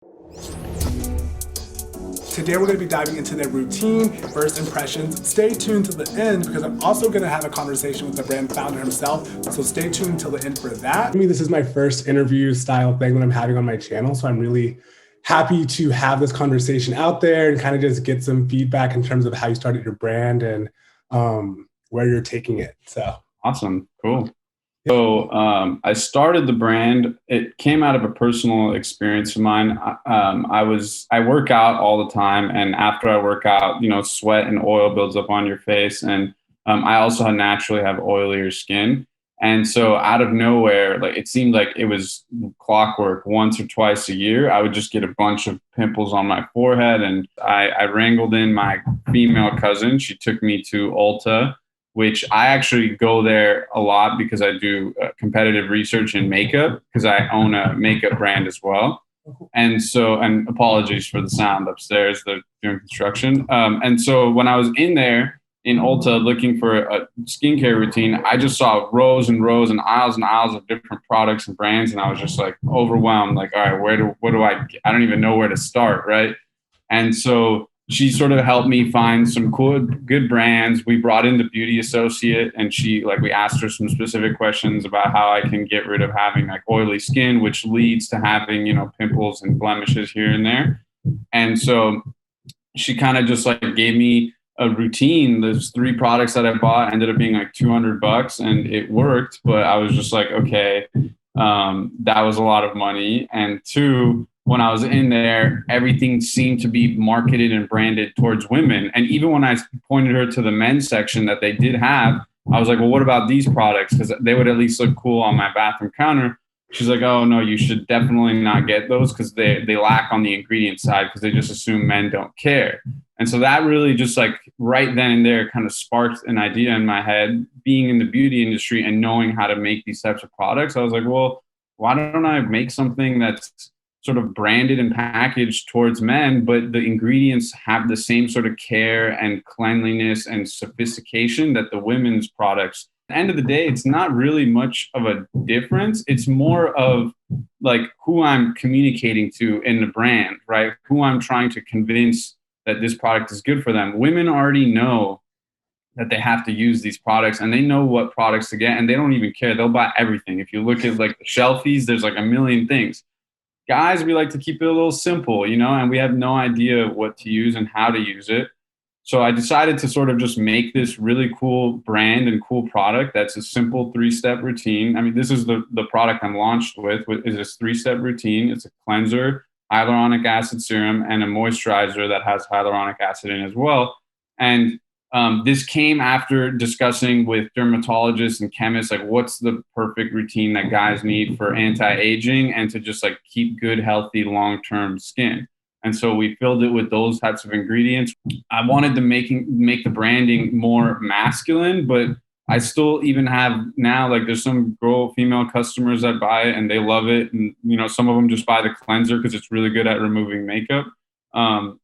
Today we're going to be diving into their routine, first impressions. Stay tuned to the end because I'm also going to have a conversation with the brand founder himself. So stay tuned till the end for that. This is my first interview style thing that I'm having on my channel. So I'm really happy to have this conversation out there and kind of just get some feedback in terms of how you started your brand and where you're taking it. So awesome. Cool. So I started the brand. It came out of a personal experience of mine. I work out all the time, and after I work out, sweat and oil builds up on your face, and I also naturally have oilier skin. And so out of nowhere, like it seemed like it was clockwork. Once or twice a year, I would just get a bunch of pimples on my forehead, and I wrangled in my female cousin. She took me to Ulta, which I actually go there a lot because I do competitive research in makeup because I own a makeup brand as well. And so, and apologies for the sound upstairs, they're doing construction. And so when I was in there in Ulta looking for a skincare routine, I just saw rows and rows and aisles of different products and brands. And I was just like overwhelmed, like, all right, I don't even know where to start, right? And so she sort of helped me find some cool, good brands. We brought in the beauty associate, and we asked her some specific questions about how I can get rid of having like oily skin, which leads to having, pimples and blemishes here and there. And so she kind of just like gave me a routine. There's 3 products that I bought, ended up being like $200, and it worked. But I was just like, okay, that was a lot of money. And 2, when I was in there, everything seemed to be marketed and branded towards women. And even when I pointed her to the men's section that they did have, I was like, well, what about these products? Because they would at least look cool on my bathroom counter. She's like, oh, no, you should definitely not get those because they lack on the ingredient side because they just assume men don't care. And so that really just like right then and there kind of sparked an idea in my head. Being in the beauty industry and knowing how to make these types of products, I was like, well, why don't I make something that's sort of branded and packaged towards men, but the ingredients have the same sort of care and cleanliness and sophistication that the women's products. At the end of the day, it's not really much of a difference. It's more of like who I'm communicating to in the brand, right? Who I'm trying to convince that this product is good for them. Women already know that they have to use these products and they know what products to get and they don't even care. They'll buy everything. If you look at like the shelfies, there's like a million things. Guys, we like to keep it a little simple, and we have no idea what to use and how to use it. So I decided to sort of just make this really cool brand and cool product that's a simple 3-step routine. I mean, this is the product I'm launched with is this 3-step routine. It's a cleanser, hyaluronic acid serum, and a moisturizer that has hyaluronic acid in as well. And this came after discussing with dermatologists and chemists, like what's the perfect routine that guys need for anti-aging and to just like keep good, healthy, long-term skin. And so we filled it with those types of ingredients. I wanted to make the branding more masculine, but I still even have now, like there's some female customers that buy it and they love it. And, some of them just buy the cleanser because it's really good at removing makeup.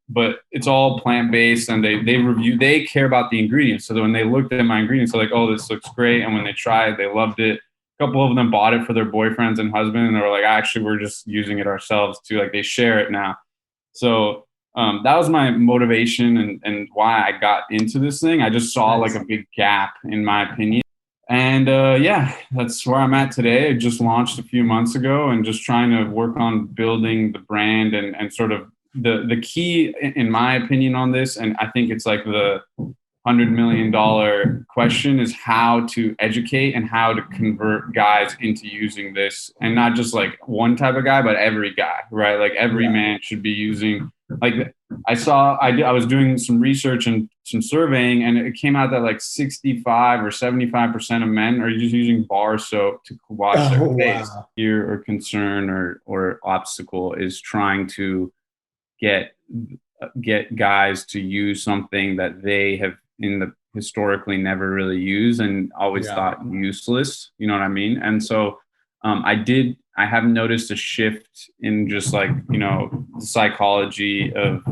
But it's all plant-based and they care about the ingredients. So that when they looked at my ingredients, they're like, oh, this looks great. And when they tried it, they loved it. A couple of them bought it for their boyfriends and husband. And they were like, actually, we're just using it ourselves too. Like they share it now. So that was my motivation and why I got into this thing. I just saw like a big gap in my opinion. And that's where I'm at today. I just launched a few months ago and just trying to work on building the brand and sort of the key, in my opinion, on this, and I think it's like the $100 million question, is how to educate and how to convert guys into using this, and not just like one type of guy, but every guy, right? Like every man should be using. Like I was doing some research and some surveying, and it came out that like 65 or 75% of men are just using bar soap to wash their face. Fear or concern or obstacle is trying to get guys to use something that they have historically never really used and always thought useless. You know what I mean? And so I have noticed a shift in just like, the psychology of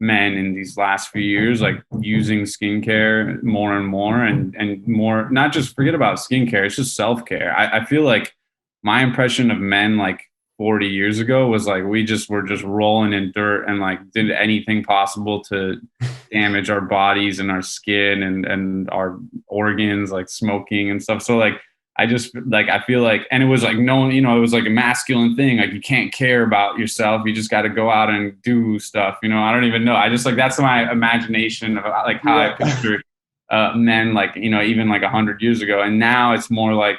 men in these last few years, like using skincare more and more and more, not just forget about skincare. It's just self-care. I feel like my impression of men, like 40 years ago was like we just were just rolling in dirt and like did anything possible to damage our bodies and our skin and our organs, like smoking and stuff. So like I just like I feel like, and it was like no, you know, it was like a masculine thing. Like you can't care about yourself. You just got to go out and do stuff. You know, I don't even know. I just like that's my imagination of like how I picture men, like you know, even like 100 years ago. And now it's more like,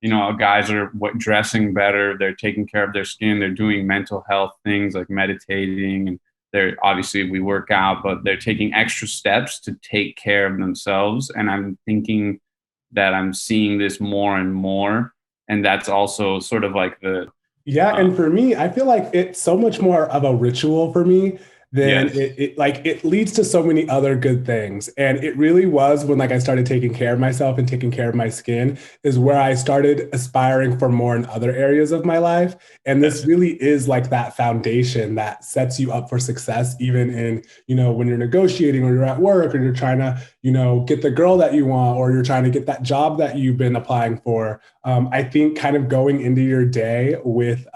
you know, guys are dressing better. They're taking care of their skin. They're doing mental health things like meditating, and they're obviously we work out, but they're taking extra steps to take care of themselves. And I'm thinking that I'm seeing this more and more, and that's also sort of like the Yeah, and for me, I feel like it's so much more of a ritual for me than yes, it leads to so many other good things. And it really was when like I started taking care of myself and taking care of my skin is where I started aspiring for more in other areas of my life. And this yes, really is like that foundation that sets you up for success, even in, you know, when you're negotiating or you're at work or you're trying to, you know, get the girl that you want or you're trying to get that job that you've been applying for. I think kind of going into your day with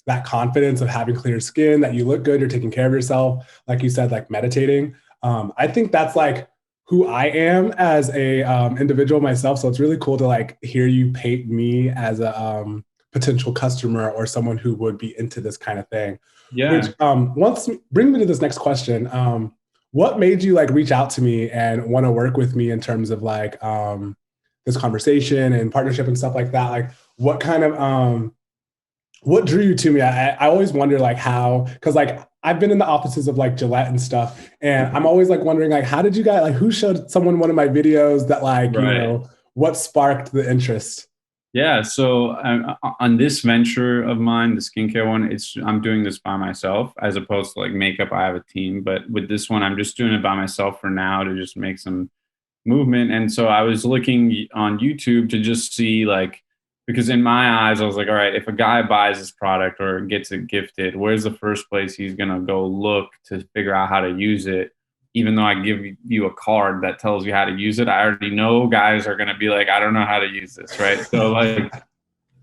that confidence of having clear skin, that you look good, you're taking care of yourself, like you said, like meditating. I think that's like who I am as a individual myself. So it's really cool to like hear you paint me as a potential customer or someone who would be into this kind of thing. Which yeah. once bring me to this next question. What made you like reach out to me and want to work with me in terms of like this conversation and partnership and stuff like that? Like what kind of what drew you to me? I always wonder like how, because like I've been in the offices of like Gillette and stuff, and I'm always like wondering like how did you guys like who showed someone one of my videos that like you Right. know what sparked the interest? Yeah. So on this venture of mine, the skincare one, it's I'm doing this by myself as opposed to like makeup. I have a team, but with this one, I'm just doing it by myself for now to just make some movement. And so I was looking on YouTube to just see like, because in my eyes, I was like, all right, if a guy buys this product or gets it gifted, where's the first place he's going to go look to figure out how to use it? Even though I give you a card that tells you how to use it, I already know guys are going to be like, I don't know how to use this. Right. So like,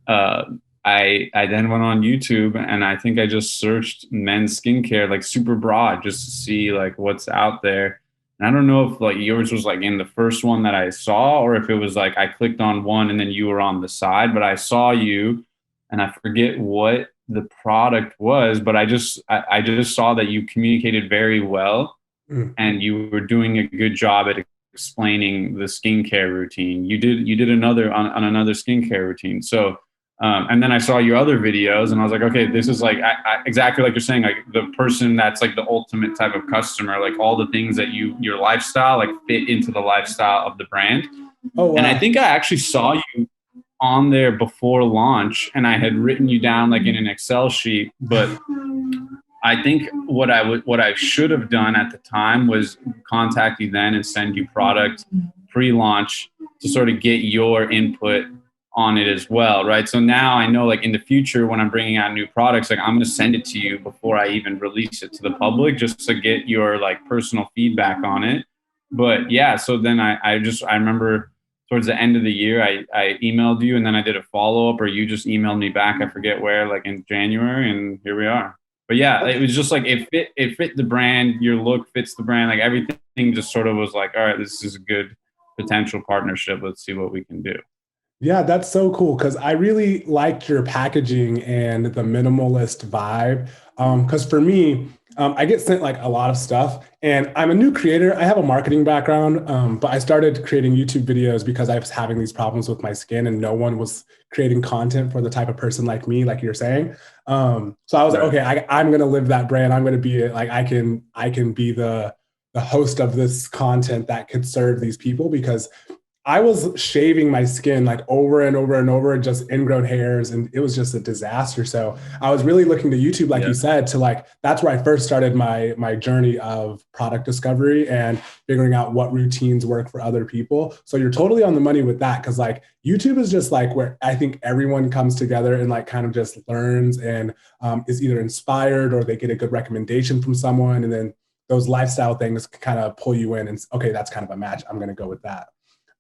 uh, I then went on YouTube and I think I just searched men's skincare like super broad just to see like what's out there. And I don't know if like yours was like in the first one that I saw or if it was like I clicked on one and then you were on the side, but I saw you and I forget what the product was, but I just saw that you communicated very well Mm. and you were doing a good job at explaining the skincare routine. You did another on another skincare routine. So and then I saw your other videos and I was like, okay, this is like exactly like you're saying, like the person that's like the ultimate type of customer, like all the things that your lifestyle like fit into the lifestyle of the brand. Oh And I wow. think I actually saw you on there before launch and I had written you down like in an Excel sheet, but I think what I should have done at the time was contact you then and send you product pre-launch to sort of get your input on it as well, right? So now I know like in the future when I'm bringing out new products, like I'm going to send it to you before I even release it to the public just to get your like personal feedback on it. But yeah, so then I remember towards the end of the year, I emailed you and then I did a follow up or you just emailed me back. I forget where, like in January, and here we are. But yeah, it was just like it fit the brand. Your look fits the brand. Like everything just sort of was like, all right, this is a good potential partnership. Let's see what we can do. Yeah, that's so cool because I really liked your packaging and the minimalist vibe. Because for me, I get sent like a lot of stuff, and I'm a new creator. I have a marketing background, but I started creating YouTube videos because I was having these problems with my skin, and no one was creating content for the type of person like me, like you're saying. So I was like, Right. okay, I'm gonna live that brand. I'm gonna be like, I can be the host of this content that could serve these people because I was shaving my skin like over and over and over, just ingrown hairs, and it was just a disaster. So I was really looking to YouTube, like Yeah. you said, to like that's where I first started my journey of product discovery and figuring out what routines work for other people. So you're totally on the money with that because like YouTube is just like where I think everyone comes together and like kind of just learns and is either inspired or they get a good recommendation from someone, and then those lifestyle things kind of pull you in and okay, that's kind of a match. I'm going to go with that.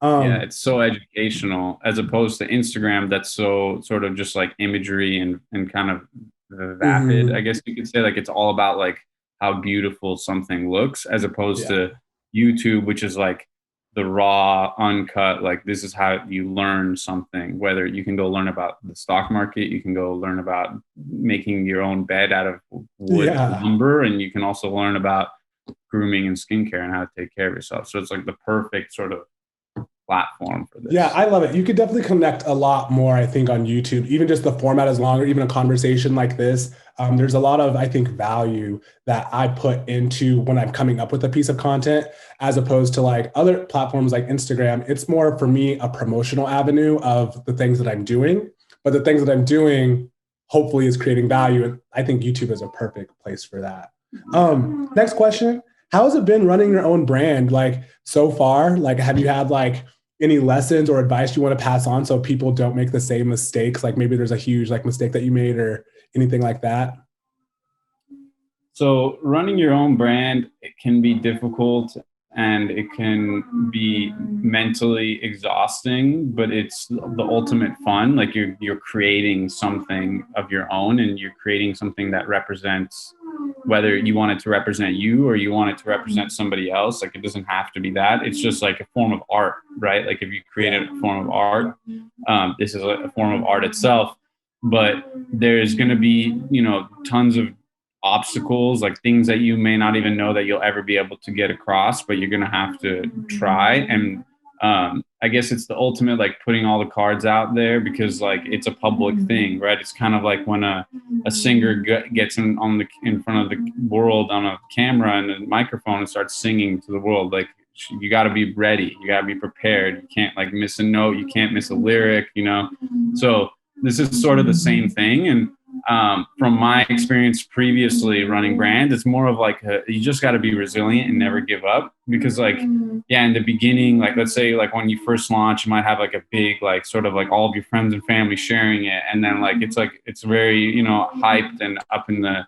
Yeah, Um, it's so educational as opposed to Instagram that's so sort of just like imagery and kind of vapid, I mhm. guess you could say. Like it's all about like how beautiful something looks as opposed Yeah. to YouTube, which is like the raw, uncut, like this is how you learn something. Whether you can go learn about the stock market, you can go learn about making your own bed out of wood Yeah. lumber, and you can also learn about grooming and skincare and how to take care of yourself. So it's like the perfect sort of platform for Yeah, this. I love it. You could definitely connect a lot more, I think, on YouTube. Even just the format is longer, even a conversation like this. There's a lot of, I think, value that I put into when I'm coming up with a piece of content, as opposed to like other platforms like Instagram. It's more for me a promotional avenue of the things that I'm doing. But the things that I'm doing, hopefully, is creating value. And I think YouTube is a perfect place for that. Yeah. Next question. How has it been running your own brand like so far? Like, have you had like any lessons or advice you want to pass on so people don't make the same mistakes? Like maybe there's a huge like mistake that you made or anything like that. So running your own brand, it can be difficult and it can be mentally exhausting, but it's the ultimate fun. Like you're creating something of your own and you're creating something that represents whether you want it to represent you or you want it to represent somebody else. Like it doesn't have to be that. It's just like a form of art, right? Like if you created a form of art, this is a form of art itself. But there's going to be, tons of obstacles, like things that you may not even know that you'll ever be able to get across, but you're going to have to try. And I guess it's the ultimate, like putting all the cards out there because like it's a public thing, right? It's kind of like when a singer gets in front of the world on a camera and a microphone and starts singing to the world. Like you got to be ready, you got to be prepared. You can't like miss a note, you can't miss a lyric, So this is sort of the same thing. And from my experience previously running brands, it's more of like you just got to be resilient and never give up because like yeah, in the beginning, like let's say like when you first launch, you might have like a big like sort of like all of your friends and family sharing it, and then like it's very hyped and up in the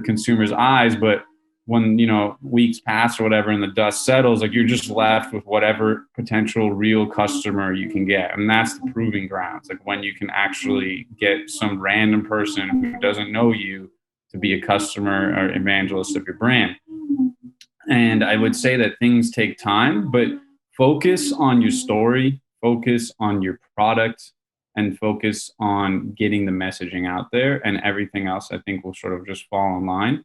consumer's eyes, but when weeks pass or whatever and the dust settles, like you're just left with whatever potential real customer you can get, and that's the proving grounds. Like when you can actually get some random person who doesn't know you to be a customer or evangelist of your brand. And I would say that things take time, but focus on your story, focus on your product, and focus on getting the messaging out there, and everything else I think will sort of just fall in line.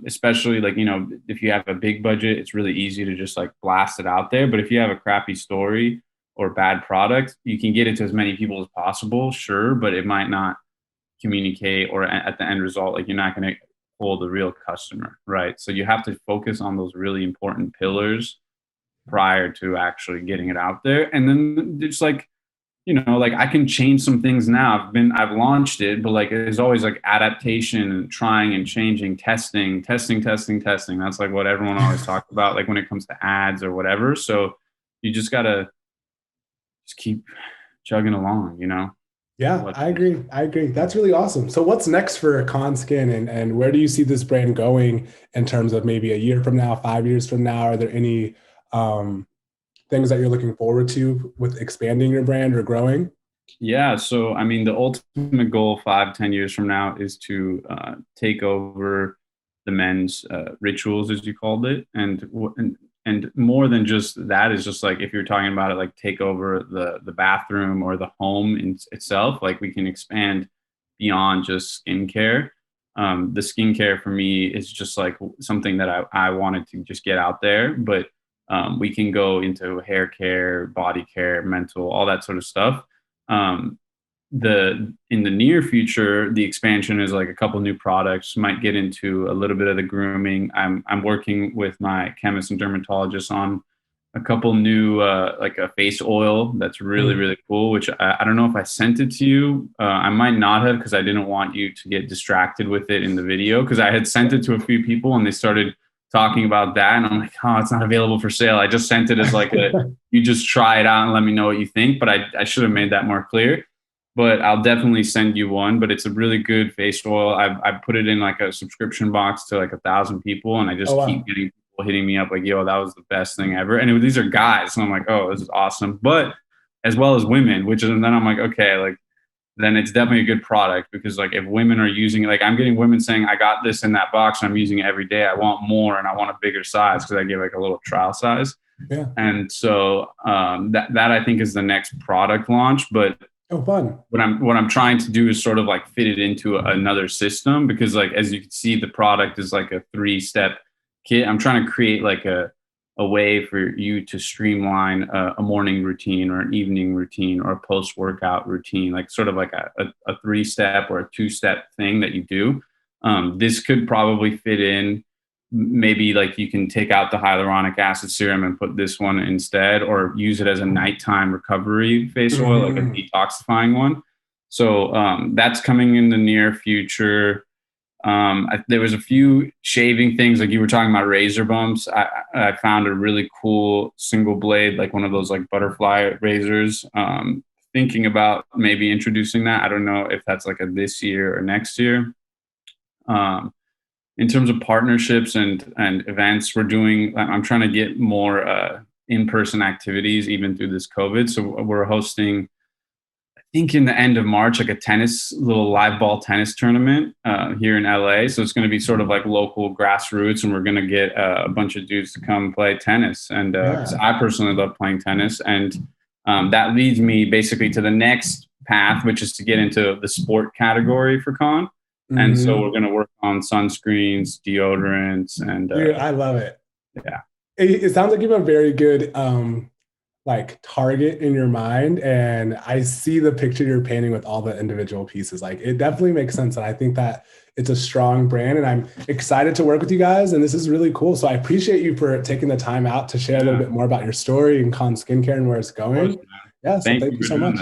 Especially like if you have a big budget, it's really easy to just like blast it out there, but if you have a crappy story or bad product, you can get it to as many people as possible, sure, but it might not communicate, or at the end result, like you're not going to hold the real customer, right? So you have to focus on those really important pillars prior to actually getting it out there. And then it's like like I can change some things now. I've launched it, but like there's always like adaptation and trying and changing, testing. That's like what everyone always talks about, like when it comes to ads or whatever. So you just gotta just keep chugging along. Yeah, What I agree. I agree. That's really awesome. So what's next for KAHN Skin, and where do you see this brand going in terms of maybe a year from now, 5 years from now? Are there any um, things that you're looking forward to with expanding your brand or growing? Yeah, so I mean, the ultimate goal 5, 10 years from now is to take over the men's rituals, as you called it, and more than just that is just like if you're talking about it, like take over the bathroom or the home itself. Like we can expand beyond just skincare. The skincare for me is just like something that I wanted to just get out there, but we can go into hair care, body care, mental, all that sort of stuff. um, in the near future, the expansion is like a couple new products, might get into a little bit of the grooming. I'm working with my chemist and dermatologist on a couple new like a face oil that's really Mm. really cool, which I don't know if I sent it to you. I might not have, because I didn't want you to get distracted with it in the video, because I had sent it to a few people and they started talking about that, and I'm like, oh, it's not available for sale. I just sent it as like a you just try it out and let me know what you think, but I should have made that more clear. But I'll definitely send you one. But it's a really good face oil. I put it in like a subscription box to like 1,000 people, and I Oh just keep wow. getting hitting me up like, yo, that was the best thing ever. And these are guys. So I'm like, oh, this is awesome. But as well as women, and then I'm like, okay, like, then it's definitely a good product, because like if women are using it, like I'm getting women saying, I got this in that box and I'm using it every day. I want more and I want a bigger size, because I give like a little trial size. Yeah. And so that I think is the next product launch. But fun. What I'm trying to do is sort of like fit it into another system, because like, as you can see, the product is like a 3-step kit. I'm trying to create like a way for you to streamline a morning routine or an evening routine or a post-workout routine, like sort of like a 3-step or a 2-step thing that you do. This could probably fit in. Maybe like you can take out the hyaluronic acid serum and put this one instead, or use it as a nighttime recovery face oil, like a detoxifying one. So that's coming in the near future. There was a few shaving things, like you were talking about razor bumps. I found a really cool single blade, like one of those like butterfly razors. Thinking about maybe introducing that. I don't know if that's like a this year or next year. In terms of partnerships and events, I'm trying to get more in-person activities even through this COVID. So we're hosting, I think in the end of March, like a little live ball tennis tournament here in LA. So it's going to be sort of like local grassroots, and we're going to get a bunch of dudes to come play tennis. And 'cause I personally love playing tennis, and that leads me basically to the next path, which is to get into the sport category for KAHN. And so we're going to work on sunscreens, deodorants, and dude, I love it. Yeah. It sounds like you have a very good like target in your mind, and I see the picture you're painting with all the individual pieces. Like, it definitely makes sense, and I think that it's a strong brand, and I'm excited to work with you guys, and this is really cool. So I appreciate you for taking the time out to share a little bit more about your story and KAHN Skincare and where it's going. Yeah, so thank you so much.